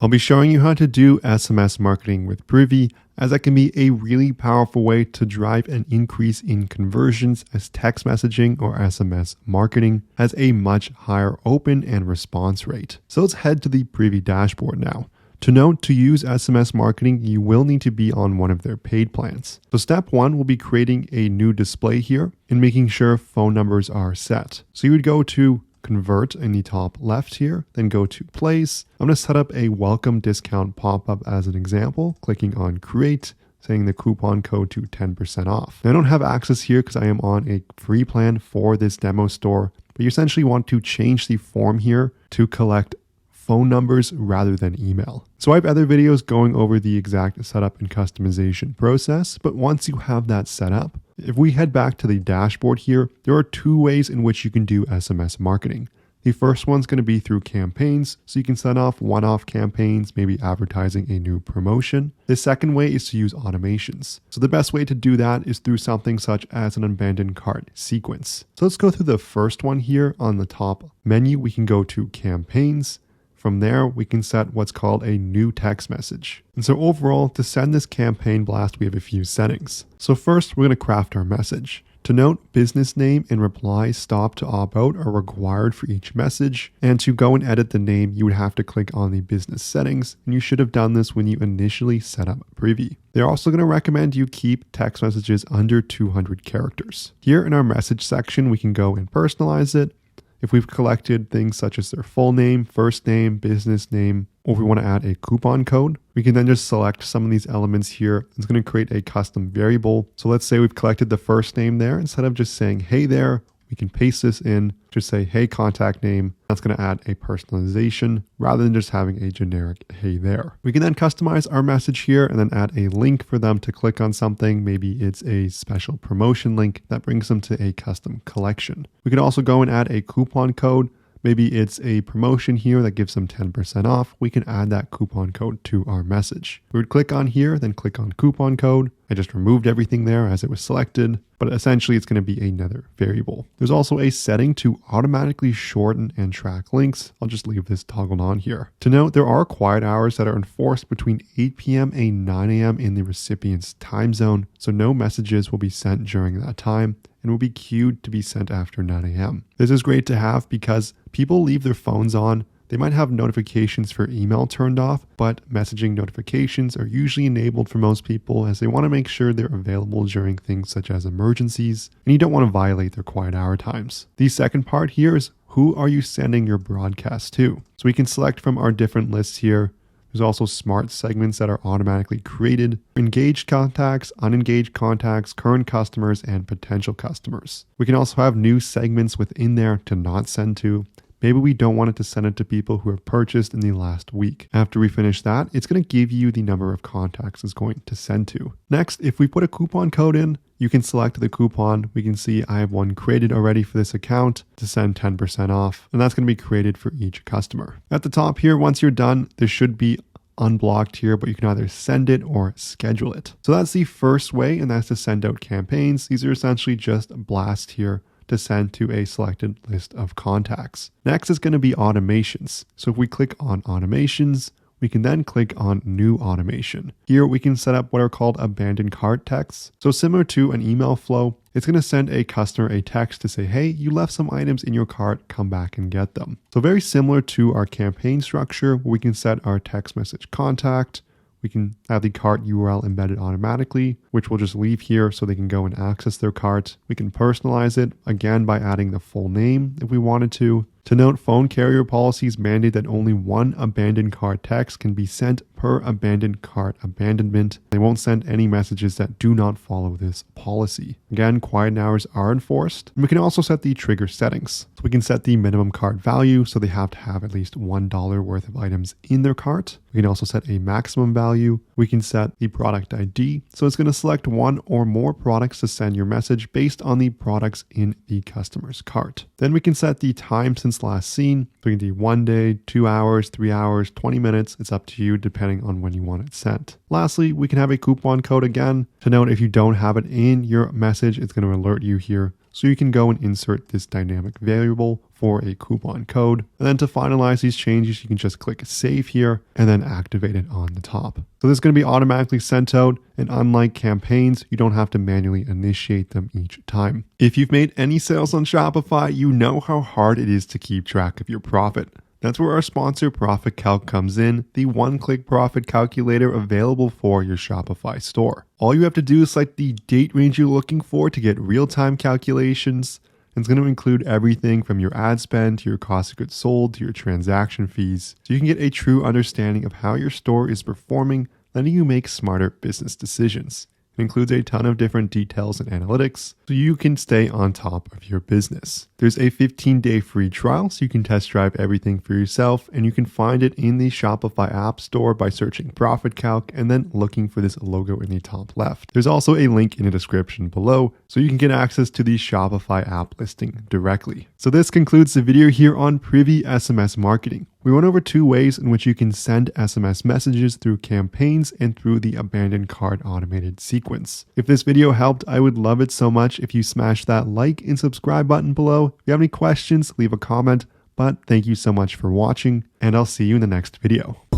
I'll be showing you how to do SMS marketing with Privy, as that can be a really powerful way to drive an increase in conversions, as text messaging or SMS marketing has a much higher open and response rate. So let's head to the Privy dashboard now. To note, to use SMS marketing, you will need to be on one of their paid plans. So step one will be creating a new display here and making sure phone numbers are set. So you would go to Convert in the top left here, then go to Place. I'm going to set up a welcome discount pop-up as an example, clicking on Create, saying the coupon code to 10% off. Now, I don't have access here because I am on a free plan for this demo store, but you essentially want to change the form here to collect phone numbers rather than email. So I have other videos going over the exact setup and customization process, but once you have that set up, if we head back to the dashboard here, there are two ways in which you can do SMS marketing. The first one's going to be through campaigns, so you can set off one-off campaigns, maybe advertising a new promotion. The second way is to use automations. So the best way to do that is through something such as an abandoned cart sequence. So let's go through the first one here. On the top menu, we can go to campaigns. From there, we can set what's called a new text message. And so overall, to send this campaign blast, we have a few settings. So first, we're going to craft our message. To note, business name and reply stop to opt out are required for each message. And to go and edit the name, you would have to click on the business settings. And you should have done this when you initially set up Privy. They're also going to recommend you keep text messages under 200 characters. Here in our message section, we can go and personalize it. If we've collected things such as their full name, first name, business name, or if we want to add a coupon code, we can then just select some of these elements here. It's going to create a custom variable. So let's say we've collected the first name there. Instead of just saying, hey there, we can paste this in, just say, hey, contact name. That's going to add a personalization rather than just having a generic, hey there. We can then customize our message here and then add a link for them to click on something. Maybe it's a special promotion link that brings them to a custom collection. We could also go and add a coupon code. Maybe it's a promotion here that gives them 10% off. We can add that coupon code to our message. We would click on here, then click on coupon code. I just removed everything there as it was selected, but essentially it's going to be another variable. There's also a setting to automatically shorten and track links. I'll just leave this toggled on here. To note, there are quiet hours that are enforced between 8 p.m. and 9 a.m. in the recipient's time zone, so no messages will be sent during that time and will be queued to be sent after 9 a.m. This is great to have because people leave their phones on. They might have notifications for email turned off, but messaging notifications are usually enabled for most people as they want to make sure they're available during things such as emergencies, and you don't want to violate their quiet hour times. The second part here is who are you sending your broadcast to? So we can select from our different lists here. There's also smart segments that are automatically created, engaged contacts, unengaged contacts, current customers, and potential customers. We can also have new segments within there to not send to. Maybe we don't want it to send it to people who have purchased in the last week. After we finish that, it's going to give you the number of contacts it's going to send to. Next, if we put a coupon code in, you can select the coupon. We can see I have one created already for this account to send 10% off, and that's going to be created for each customer. At the top here, once you're done, there should be unblocked here, but you can either send it or schedule it. So that's the first way, and that's to send out campaigns. These are essentially just blasts here to send to a selected list of contacts. Next is going to be automations. So if we click on automations, we can then click on new automation. Here we can set up what are called abandoned cart texts. So similar to an email flow, it's going to send a customer a text to say, hey, you left some items in your cart, come back and get them. So very similar to our campaign structure, where we can set our text message contact. We can have the cart URL embedded automatically, which we'll just leave here so they can go and access their cart. We can personalize it, again, by adding the full name if we wanted to. To note, phone carrier policies mandate that only one abandoned cart text can be sent per abandoned cart abandonment. They won't send any messages that do not follow this policy. Again, quiet hours are enforced. And we can also set the trigger settings. So we can set the minimum cart value, so they have to have at least $1 worth of items in their cart. We can also set a maximum value. We can set the product ID. So it's going to select one or more products to send your message based on the products in the customer's cart. Then we can set the time since last seen. So we can do 1 day, 2 hours, 3 hours, 20 minutes. It's up to you depending on when you want it sent. Lastly, we can have a coupon code again. To note, if you don't have it in your message, it's going to alert you here. So you can go and insert this dynamic variable for a coupon code. And then to finalize these changes, you can just click save here and then activate it on the top. So this is going to be automatically sent out, and unlike campaigns, you don't have to manually initiate them each time. If you've made any sales on Shopify, you know how hard it is to keep track of your profit. That's where our sponsor Profit Calc comes in, the one-click profit calculator available for your Shopify store. All you have to do is select the date range you're looking for to get real-time calculations. It's going to include everything from your ad spend to your cost of goods sold to your transaction fees, so you can get a true understanding of how your store is performing, letting you make smarter business decisions. It includes a ton of different details and analytics, so you can stay on top of your business. There's a 15-day free trial, so you can test drive everything for yourself, and you can find it in the Shopify App Store by searching Profit Calc and then looking for this logo in the top left. There's also a link in the description below, so you can get access to the Shopify app listing directly. So this concludes the video here on Privy SMS marketing. We went over 2 ways in which you can send SMS messages through campaigns and through the abandoned cart automated sequence. If this video helped, I would love it so much if you smash that like and subscribe button below. If you have any questions, leave a comment. But thank you so much for watching, and I'll see you in the next video.